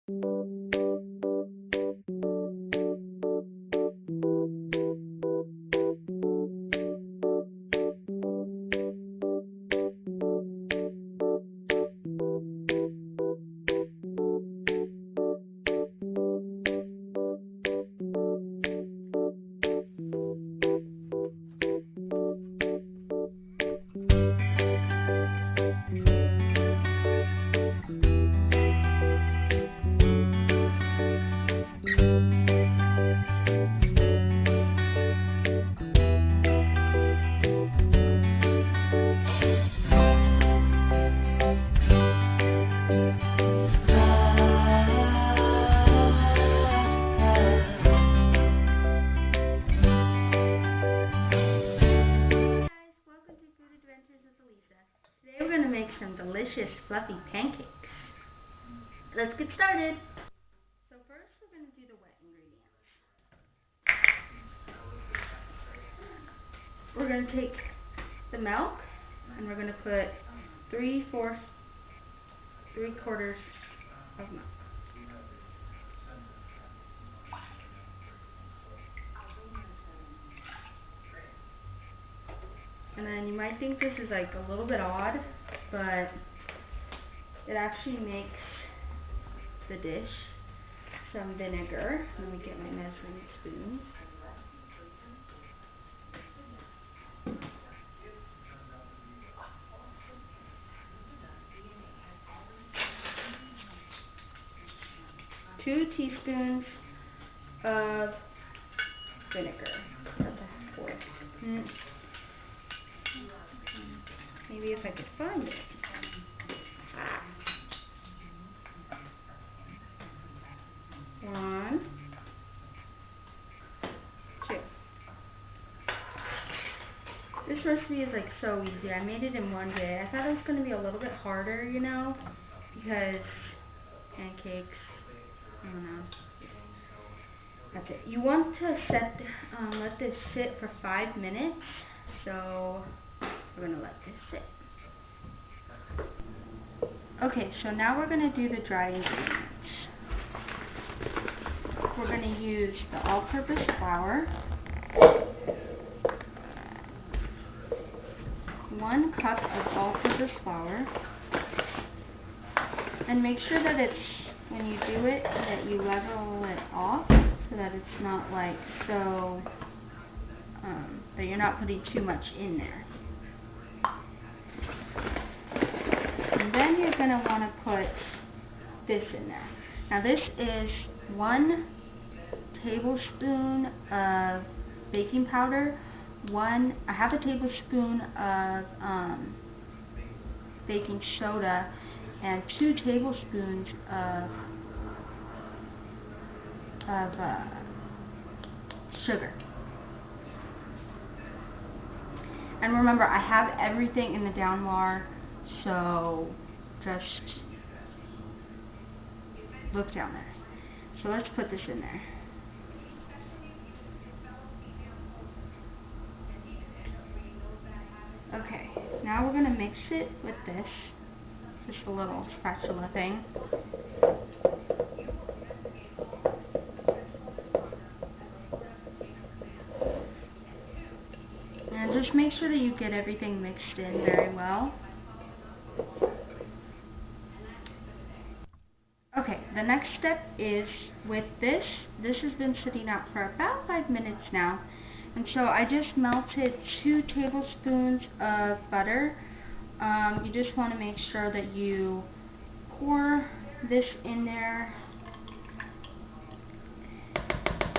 Today we're going to make some delicious fluffy pancakes. Let's get started. So first we're going to do the wet ingredients. We're going to take the milk and we're going to put 3/4 of milk. And then you might think this is like a little bit odd, but it actually makes the dish. Some vinegar. Let me get my measuring spoons. Two teaspoons of vinegar. That's a fourth. Maybe if I could find it. One, two. This recipe is like so easy. I made it in one day. I thought it was going to be a little bit harder, you know, because pancakes, I don't know. That's it. You want to let this sit for 5 minutes. So we're going to let this sit. Okay, so now we're going to do the dry ingredients. We're going to use the all-purpose flour, 1 cup of all-purpose flour, and make sure that it's, when you do it, that you level it off so that it's not like so, that you're not putting too much in there. And then you're going to want to put this in there. Now this is 1 tablespoon of baking powder, 1/2 a tablespoon of baking soda, and 2 tablespoons of sugar. And remember, I have everything in the down bar, so just look down there. So let's put this in there. Okay, now we're going to mix it with this, just a little spatula thing. And just make sure that you get everything mixed in very well. Okay, the next step is with this. This has been sitting out for about 5 minutes now. And so I just melted 2 tablespoons of butter. You just want to make sure that you pour this in there,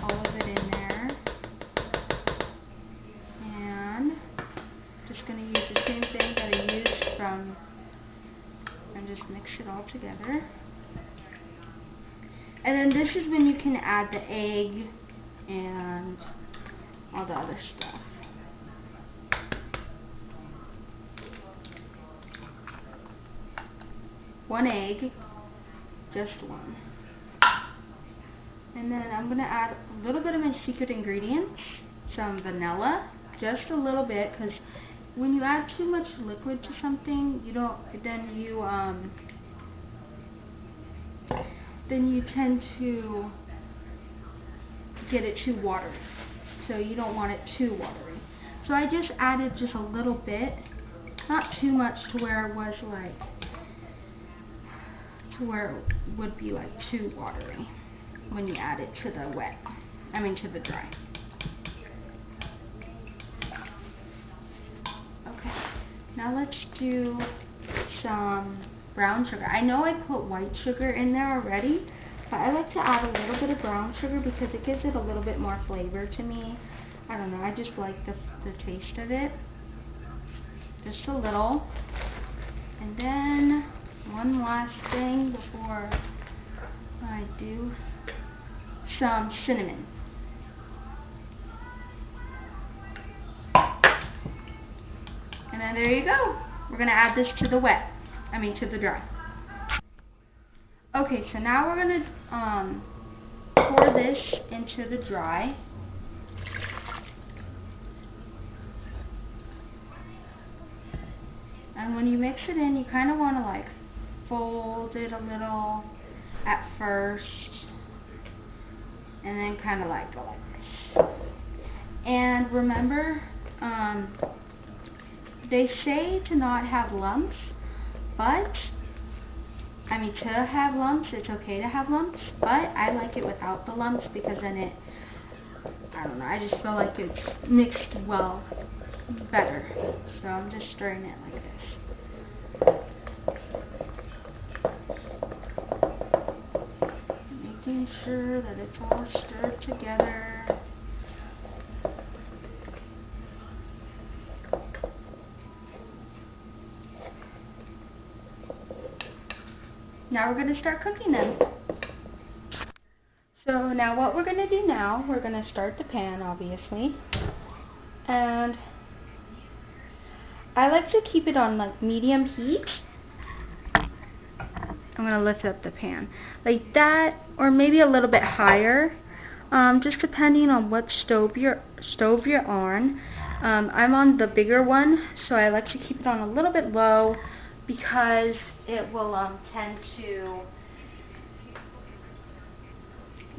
all of it in there. And just going to use the same thing that I used from, and just mix it all together. And then this is when you can add the egg and all the other stuff. One egg, just one. And then I'm going to add a little bit of my secret ingredients, some vanilla, just a little bit, because when you add too much liquid to something, you don't, then you, then you tend to get it too watery. So you don't want it too watery. So I just added just a little bit, not too much to where it was like, to where it would be like too watery when you add it to the to the dry. Okay, now let's do some brown sugar. I know I put white sugar in there already, but I like to add a little bit of brown sugar because it gives it a little bit more flavor to me. I don't know, I just like the taste of it. Just a little. And then one last thing before I do some cinnamon. And then there you go. We're going to add this to the to the dry. Okay, so now we're going to pour this into the dry. And when you mix it in, you kind of want to like fold it a little at first, and then kind of like go like this. And remember, they say to not have lumps, but to have lumps, it's okay to have lumps, but I like it without the lumps because then it, I don't know, I just feel like it's mixed well better. So I'm just stirring it like this. Making sure that it's all stirred together. Now we're going to start cooking them. So now what we're going to do now, we're going to start the pan, obviously. And I like to keep it on like medium heat. I'm going to lift up the pan like that, or maybe a little bit higher, just depending on what stove you're on. I'm on the bigger one, so I like to keep it on a little bit low because it will tend to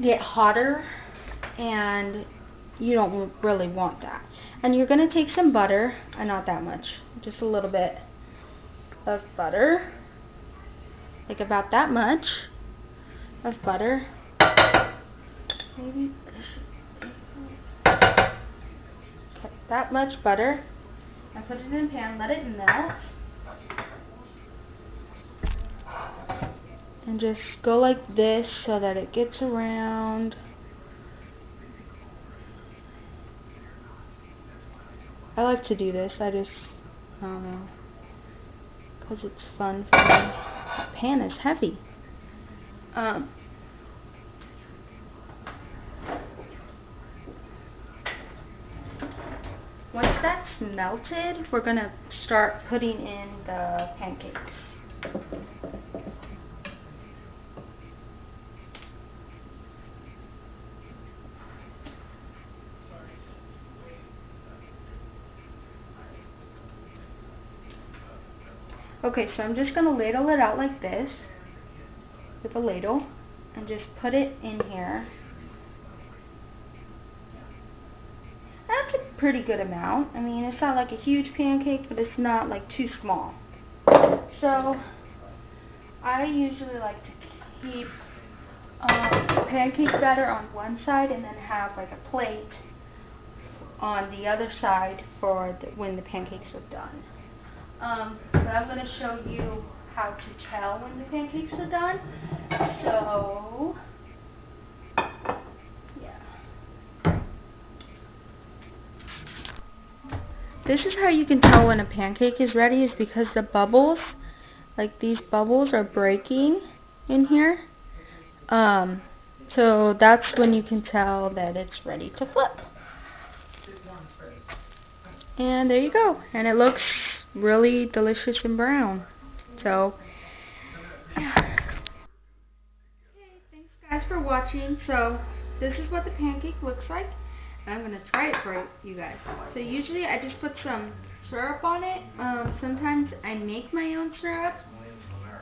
get hotter, and you don't really want that. And you're going to take some butter, not that much, just a little bit of butter, like about that much of butter. Maybe that much butter. I put it in the pan, let it melt, and just go like this so that it gets around. I like to do this, I don't know, because it's fun for me. The pan is heavy. Once that's melted, we're going to start putting in the pancakes. Okay, so I'm just going to ladle it out like this with a ladle and just put it in here. That's a pretty good amount. I mean, it's not like a huge pancake, but it's not like too small. So I usually like to keep pancake batter on one side and then have like a plate on the other side for when the pancakes are done. But I'm going to show you how to tell when the pancakes are done. So, yeah. This is how you can tell when a pancake is ready, is because the bubbles, like these bubbles, are breaking in here. So that's when you can tell that it's ready to flip. And there you go. And it looks really delicious and brown. So, yeah. Okay, thanks guys for watching. So, this is what the pancake looks like. And I'm going to try it for you guys. So, usually I just put some syrup on it. Sometimes I make my own syrup.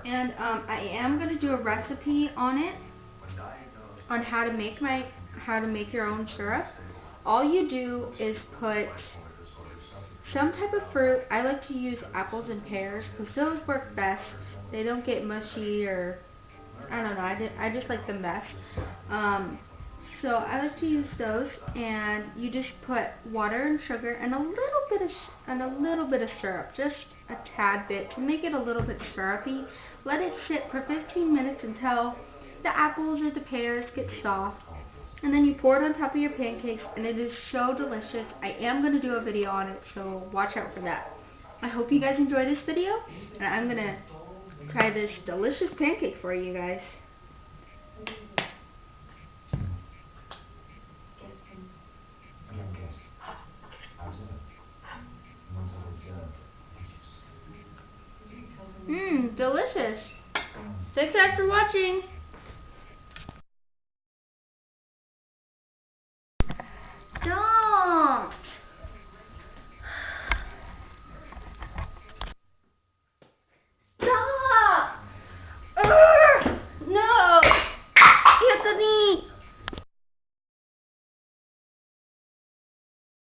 And I am going to do a recipe on it on how to make your own syrup, all you do is put some type of fruit. I like to use apples and pears because those work best. They don't get mushy, or I don't know. I just like them best. So I like to use those, and you just put water and sugar and a little bit of syrup, just a tad bit, to make it a little bit syrupy. Let it sit for 15 minutes until the apples or the pears get soft, and then you pour it on top of your pancakes, and it is so delicious. I am going to do a video on it, so watch out for that. I hope you guys enjoy this video, and I'm going to try this delicious pancake for you guys. Delicious. Thanks guys for watching.